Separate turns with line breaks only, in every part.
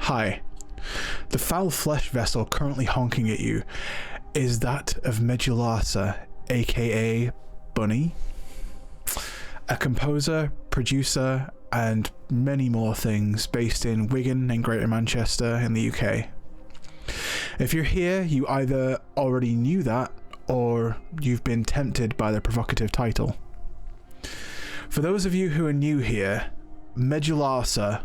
Hi. The foul flesh vessel currently honking at you is that of Medulasa, aka Bunny, a composer, producer, and many more things based in Wigan and Greater Manchester in the UK. If you're here, you either already knew that, or you've been tempted by the provocative title. For those of you who are new here, Medulasa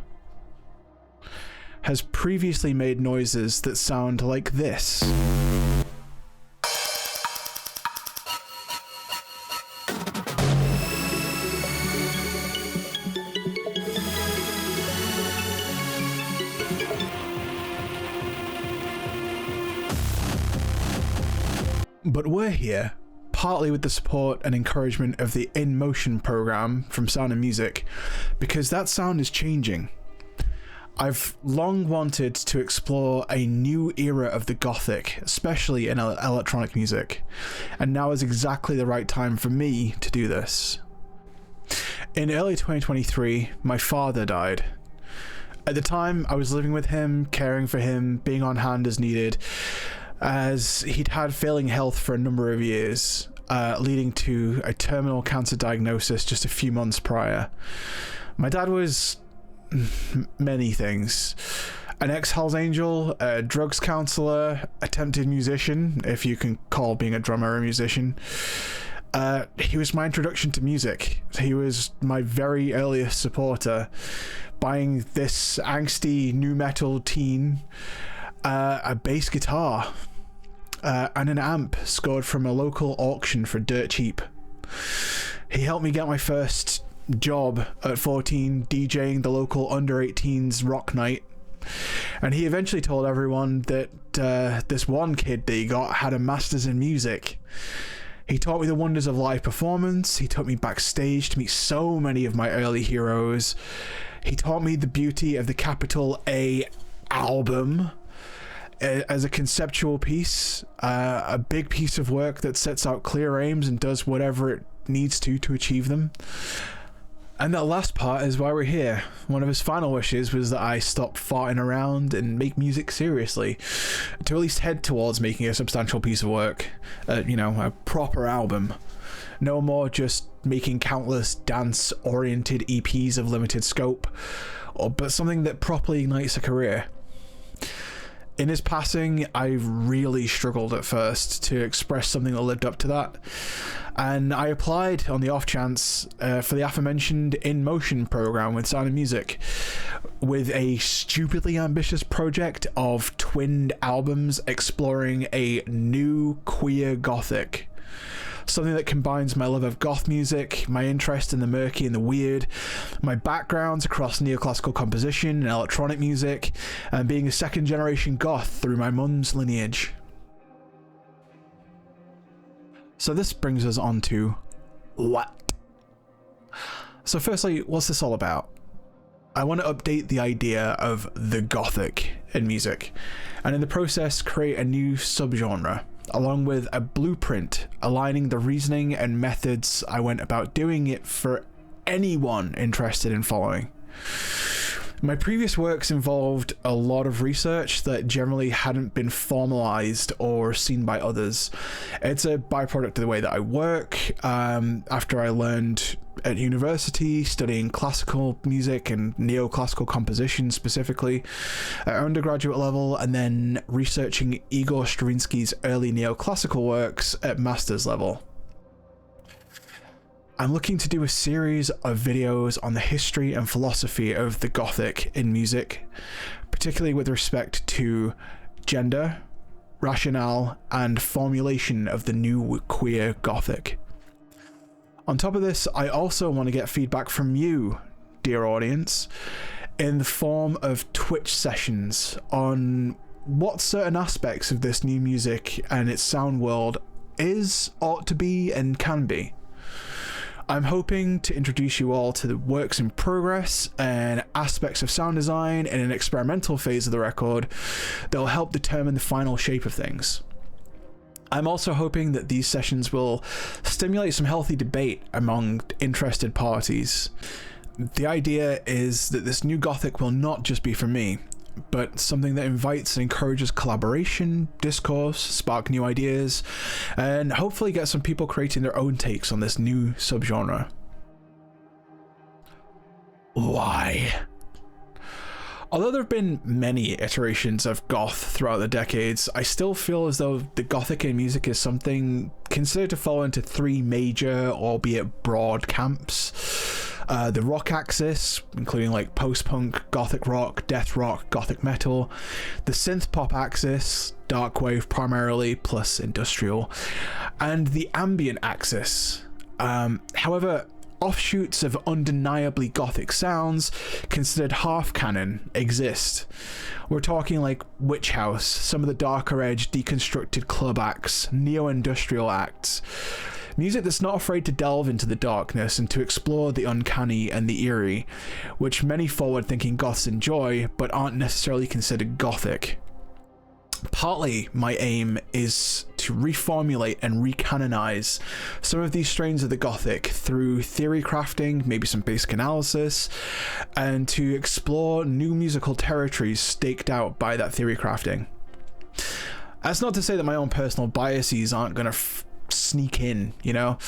has previously made noises that sound like this. But we're here, partly with the support and encouragement of the In Motion program from Sound and Music, because that sound is changing. I've long wanted to explore a new era of the Gothic, especially in electronic music, and now is exactly the right time for me to do this. In early 2023, my father died. At the time, I was living with him, caring for him, being on hand as needed, as he'd had failing health for a number of years, leading to a terminal cancer diagnosis just a few months prior. My dad was many things. An ex-Hells Angel, a drugs counselor, attempted musician, if you can call being a drummer a musician. He was my introduction to music. He was my very earliest supporter, buying this angsty nu metal teen a bass guitar and an amp scored from a local auction for dirt cheap. He helped me get my first job at 14 DJing the local under 18s rock night, and he eventually told everyone that this one kid that he got had a master's in music. He taught me the wonders of live performance. He took me backstage to meet so many of my early heroes. He taught me the beauty of the capital A album as a conceptual piece, a big piece of work that sets out clear aims and does whatever it needs to achieve them. And that last part is why we're here. One of his final wishes was that I stop farting around and make music seriously, to at least head towards making a substantial piece of work, a proper album. No more just making countless dance-oriented EPs of limited scope, but something that properly ignites a career. In his passing, I really struggled at first to express something that lived up to that, and I applied on the off chance for the aforementioned In Motion program with Sound and Music, with a stupidly ambitious project of twinned albums exploring a new queer Gothic. Something that combines my love of goth music, my interest in the murky and the weird, my backgrounds across neoclassical composition and electronic music, and being a second generation goth through my mum's lineage. So this brings us on to what? So firstly, what's this all about? I want to update the idea of the Gothic in music, and in the process create a new subgenre, along with a blueprint aligning the reasoning and methods I went about doing it for anyone interested in following. My previous works involved a lot of research that generally hadn't been formalized or seen by others. It's a byproduct of the way that I work. After I learned at university, studying classical music and neoclassical composition specifically at undergraduate level, and then researching Igor Stravinsky's early neoclassical works at master's level. I'm looking to do a series of videos on the history and philosophy of the Gothic in music, particularly with respect to gender, rationale, and formulation of the new queer Gothic. On top of this, I also want to get feedback from you, dear audience, in the form of Twitch sessions on what certain aspects of this new music and its sound world is, ought to be, and can be. I'm hoping to introduce you all to the works in progress and aspects of sound design in an experimental phase of the record that will help determine the final shape of things. I'm also hoping that these sessions will stimulate some healthy debate among interested parties. The idea is that this new Gothic will not just be for me. but something that invites and encourages collaboration, discourse, spark new ideas, and hopefully get some people creating their own takes on this new subgenre. Why? Although there have been many iterations of goth throughout the decades, I still feel as though the gothic in music is something considered to fall into three major, albeit broad, camps. The rock axis, including like post-punk, gothic rock, death rock, gothic metal. The synth pop axis, dark wave primarily, plus industrial. And the ambient axis. However, offshoots of undeniably gothic sounds, considered half canon, exist. We're talking like Witch House, some of the darker edge deconstructed club acts, neo-industrial acts. Music that's not afraid to delve into the darkness and to explore the uncanny and the eerie, which many forward-thinking goths enjoy, but aren't necessarily considered gothic. Partly, my aim is to reformulate and recanonize some of these strains of the Gothic through theory crafting, maybe some basic analysis, and to explore new musical territories staked out by that theory crafting. That's not to say that my own personal biases aren't going to sneak in, you know?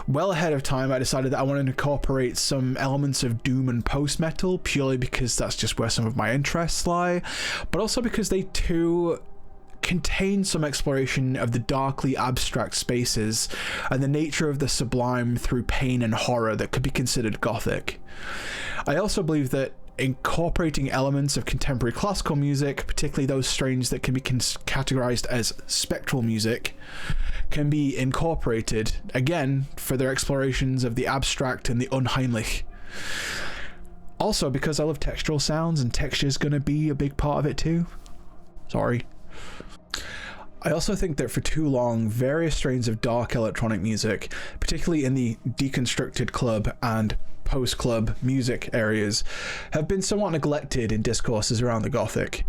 Well ahead of time, I decided that I wanted to incorporate some elements of doom and post-metal, purely because that's just where some of my interests lie, but also because they too contain some exploration of the darkly abstract spaces and the nature of the sublime through pain and horror that could be considered gothic. I also believe that incorporating elements of contemporary classical music, particularly those strains that can be categorized as spectral music, can be incorporated, again, for their explorations of the abstract and the unheimlich. Also, because I love textural sounds, and texture's gonna be a big part of it too. Sorry. I also think that for too long, various strains of dark electronic music, particularly in the deconstructed club and post-club music areas, have been somewhat neglected in discourses around the Gothic.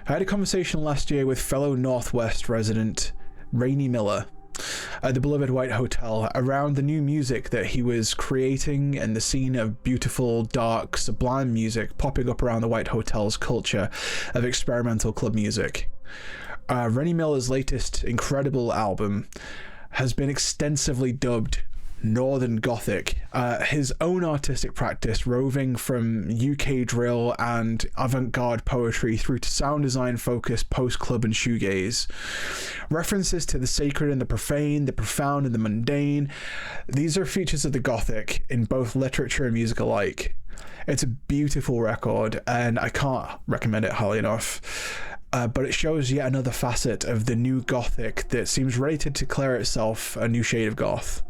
I had a conversation last year with fellow Northwest resident Rainey Miller at the beloved White Hotel around the new music that he was creating and the scene of beautiful, dark, sublime music popping up around the White Hotel's culture of experimental club music. Rennie Miller's latest incredible album has been extensively dubbed Northern Gothic, his own artistic practice roving from UK drill and avant-garde poetry through to sound design focused post-club and shoegaze. References to the sacred and the profane, the profound and the mundane, these are features of the Gothic in both literature and music alike. It's a beautiful record and I can't recommend it highly enough. But it shows yet another facet of the new Gothic that seems ready to declare itself a new shade of goth.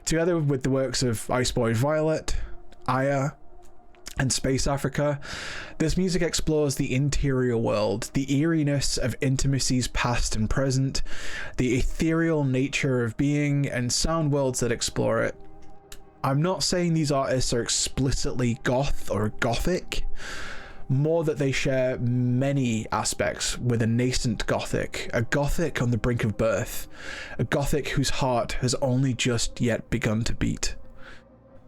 Together with the works of Iceboy Violet, Aya, and Space Africa, this music explores the interior world, the eeriness of intimacies past and present, the ethereal nature of being, and sound worlds that explore it. I'm not saying these artists are explicitly goth or gothic, more that they share many aspects with a nascent Gothic, a Gothic on the brink of birth, a Gothic whose heart has only just yet begun to beat.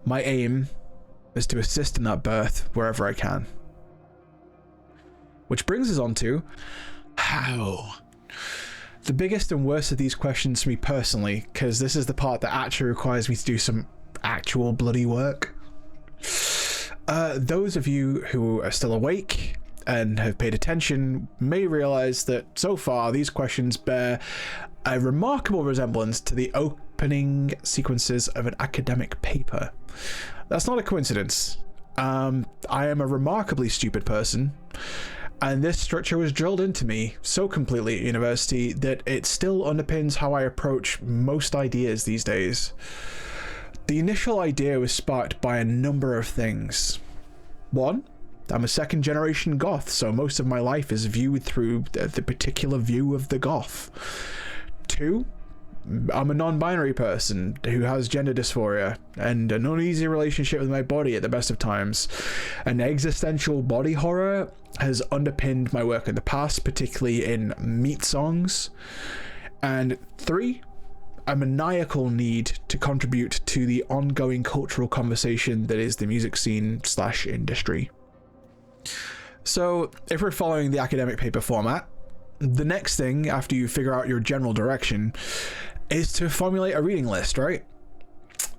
My aim is to assist in that birth wherever I can. Which brings us on to how. The biggest and worst of these questions for me personally, because this is the part that actually requires me to do some actual bloody work. Those of you who are still awake and have paid attention may realize that so far these questions bear a remarkable resemblance to the opening sequences of an academic paper. That's not a coincidence. I am a remarkably stupid person, and this structure was drilled into me so completely at university that it still underpins how I approach most ideas these days. The initial idea was sparked by a number of things. One, I'm a second generation goth, so most of my life is viewed through the particular view of the goth. Two, I'm a non-binary person who has gender dysphoria and an uneasy relationship with my body at the best of times. An existential body horror has underpinned my work in the past, particularly in meat songs. And three, a maniacal need to contribute to the ongoing cultural conversation that is the music scene / industry. So if we're following the academic paper format, the next thing after you figure out your general direction is to formulate a reading list, right?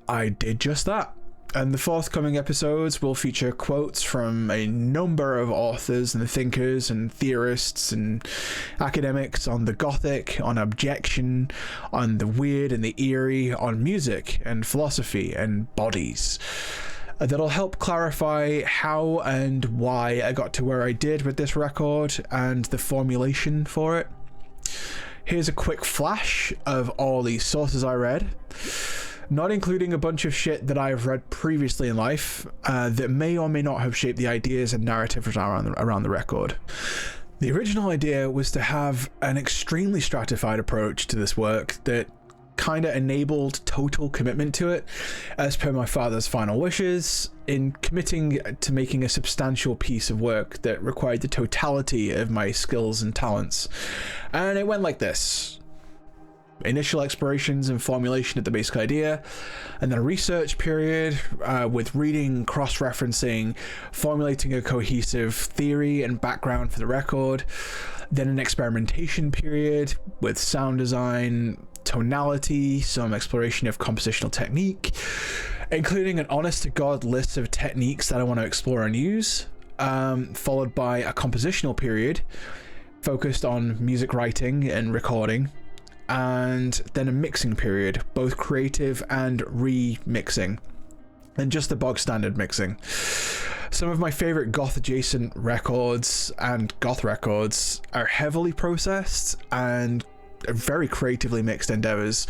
I did just that. And the forthcoming episodes will feature quotes from a number of authors and thinkers and theorists and academics on the Gothic, on objection, on the weird and the eerie, on music and philosophy and bodies. That'll help clarify how and why I got to where I did with this record and the formulation for it. Here's a quick flash of all the sources I read, not including a bunch of shit that I've read previously in life that may or may not have shaped the ideas and narratives around the record. The original idea was to have an extremely stratified approach to this work that kind of enabled total commitment to it, as per my father's final wishes, in committing to making a substantial piece of work that required the totality of my skills and talents. And it went like this. Initial explorations and formulation of the basic idea, and then a research period with reading, cross-referencing, formulating a cohesive theory and background for the record, then an experimentation period with sound design, tonality, some exploration of compositional technique, including an honest-to-God list of techniques that I want to explore and use, followed by a compositional period focused on music writing and recording, and then a mixing period, both creative and remixing, and just the bog standard mixing. Some of my favorite goth adjacent records and goth records are heavily processed and very creatively mixed endeavors,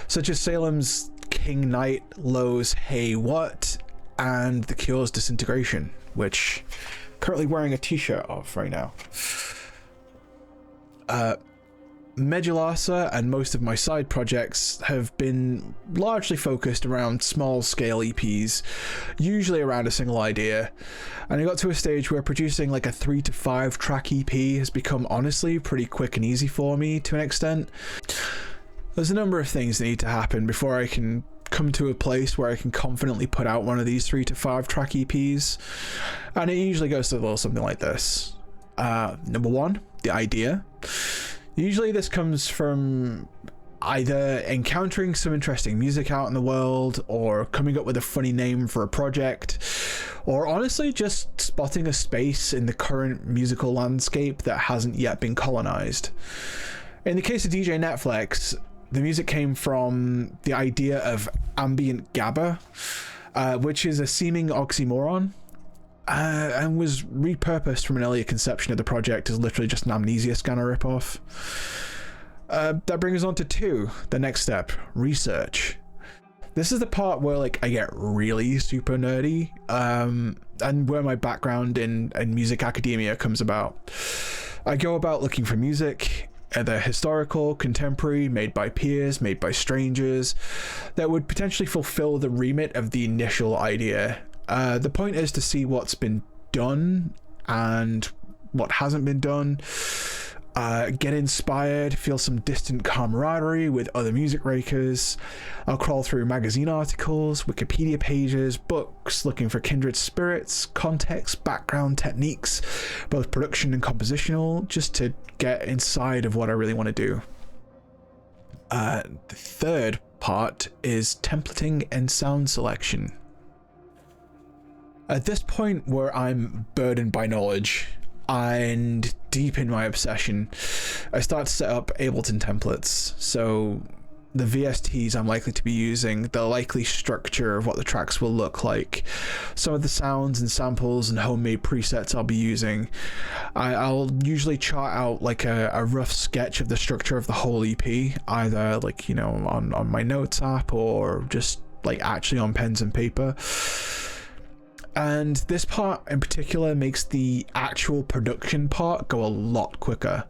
such as Salem's King Knight, Lowe's Hey What, and The Cure's Disintegration, which I'm currently wearing a t-shirt of right now. Medulasa and most of my side projects have been largely focused around small scale EPs, usually around a single idea, and I got to a stage where producing like a 3 to 5 track EP has become honestly pretty quick and easy for me to an extent. There's a number of things that need to happen before I can come to a place where I can confidently put out one of these 3 to 5 track EPs, and it usually goes to a little something like this. Number one, the idea. Usually this comes from either encountering some interesting music out in the world, or coming up with a funny name for a project, or honestly just spotting a space in the current musical landscape that hasn't yet been colonized. In the case of DJ Netflix, the music came from the idea of ambient gabba, which is a seeming oxymoron, and was repurposed from an earlier conception of the project as literally just an amnesia scanner ripoff. That brings us on to 2, the next step, research. This is the part where like I get really super nerdy, and where my background in music academia comes about. I go about looking for music, either historical, contemporary, made by peers, made by strangers, that would potentially fulfill the remit of the initial idea. The point is to see what's been done and what hasn't been done, get inspired, feel some distant camaraderie with other music rakers. I'll crawl through magazine articles, Wikipedia pages, books, looking for kindred spirits, context, background, techniques, both production and compositional, just to get inside of what I really want to do. The third part is templating and sound selection. At this point where I'm burdened by knowledge and deep in my obsession, I start to set up Ableton templates. So the VSTs I'm likely to be using, the likely structure of what the tracks will look like, some of the sounds and samples and homemade presets I'll be using. I'll usually chart out like a rough sketch of the structure of the whole EP, either like, you know, on my notes app or just like actually on pens and paper. And this part in particular makes the actual production part go a lot quicker.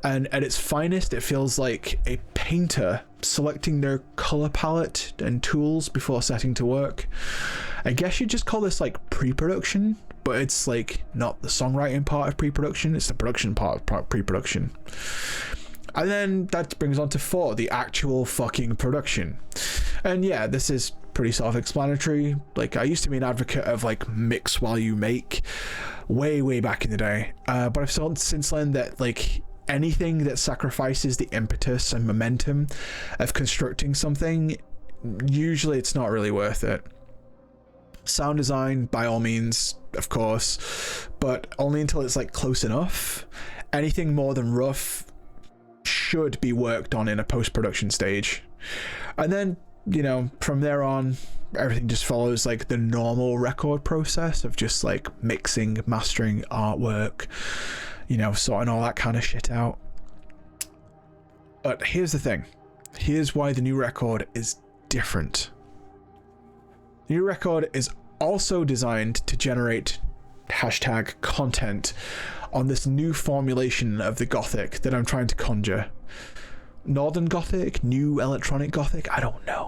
And at its finest, it feels like a painter selecting their color palette and tools before setting to work. I guess you'd just call this like pre-production, but it's like not the songwriting part of pre-production, it's the production part of pre-production. And then that brings on to 4, the actual fucking production. And yeah, this is pretty self-explanatory. Like, I used to be an advocate of like mix while you make, way back in the day, but I've since learned that like anything that sacrifices the impetus and momentum of constructing something, usually it's not really worth it. Sound design, by all means, of course, but only until it's like close enough. Anything more than rough should be worked on in a post-production stage, and then, you know, from there on, everything just follows like the normal record process of just like mixing, mastering, artwork, you know, sorting all that kind of shit out. But here's the thing. Here's why the new record is different. The new record is also designed to generate hashtag content on this new formulation of the Gothic that I'm trying to conjure. Northern Gothic, new electronic Gothic, I don't know.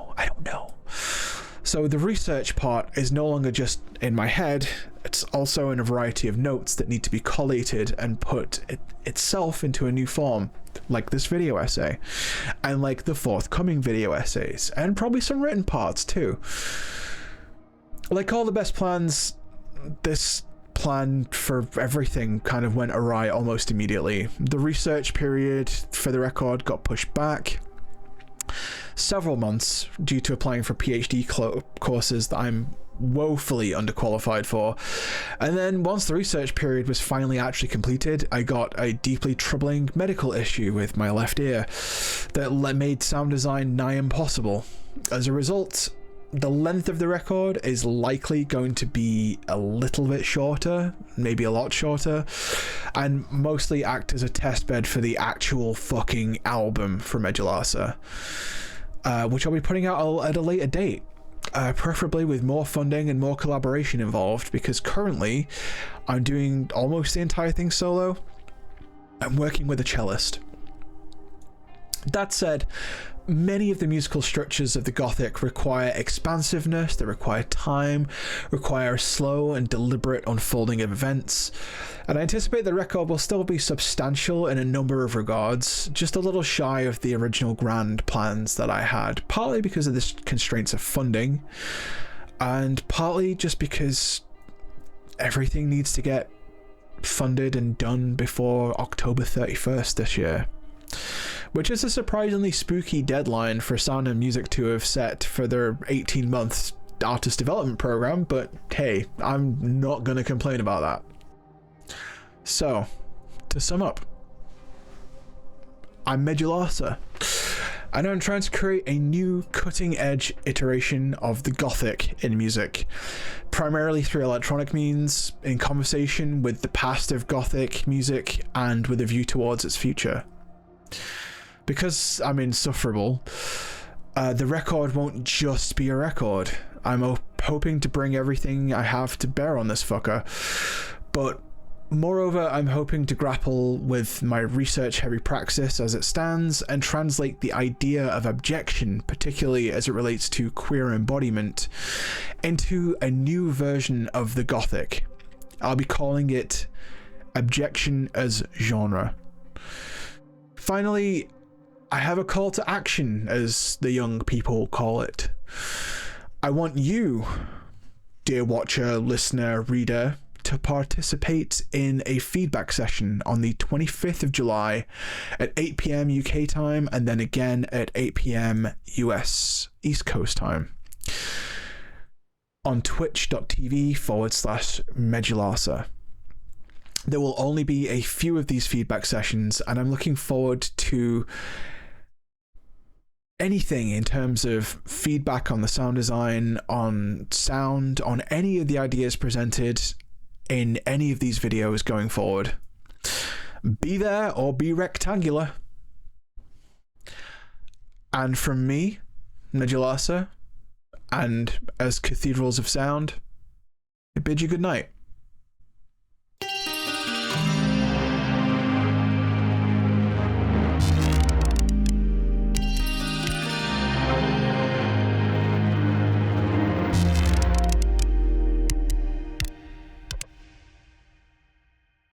So the research part is no longer just in my head, it's also in a variety of notes that need to be collated and put itself into a new form, like this video essay, and like the forthcoming video essays, and probably some written parts too. Like all the best plans, this plan for everything kind of went awry almost immediately. The research period for the record got pushed back several months due to applying for PhD courses that I'm woefully underqualified for. And then once the research period was finally actually completed, I got a deeply troubling medical issue with my left ear that made sound design nigh impossible. As a result, the length of the record is likely going to be a little bit shorter, maybe a lot shorter, and mostly act as a testbed for the actual fucking album for Medulasa, which I'll be putting out at a later date, preferably with more funding and more collaboration involved, because currently I'm doing almost the entire thing solo. I'm working with a cellist. That said, many of the musical structures of the Gothic require expansiveness, they require time, require a slow and deliberate unfolding of events, and I anticipate the record will still be substantial in a number of regards, just a little shy of the original grand plans that I had, partly because of the constraints of funding, and partly just because everything needs to get funded and done before October 31st this year. Which is a surprisingly spooky deadline for Sound and Music to have set for their 18-month artist development program, but hey, I'm not going to complain about that. So, to sum up, I'm Medulasa, and I'm trying to create a new cutting-edge iteration of the Gothic in music, primarily through electronic means, in conversation with the past of Gothic music, and with a view towards its future. Because I'm insufferable, the record won't just be a record. I'm hoping to bring everything I have to bear on this fucker, but moreover, I'm hoping to grapple with my research-heavy praxis as it stands and translate the idea of abjection, particularly as it relates to queer embodiment, into a new version of the Gothic. I'll be calling it Abjection as Genre. Finally, I have a call to action, as the young people call it. I want you, dear watcher, listener, reader, to participate in a feedback session on the 25th of July at 8 p.m. UK time, and then again at 8 p.m. US East Coast time on twitch.tv/Medulasa. There will only be a few of these feedback sessions, and I'm looking forward to anything in terms of feedback on the sound design, on sound, on any of the ideas presented in any of these videos going forward. Be there or be rectangular. And from me, Medulasa, and as Cathedrals of Sound, I bid you good night.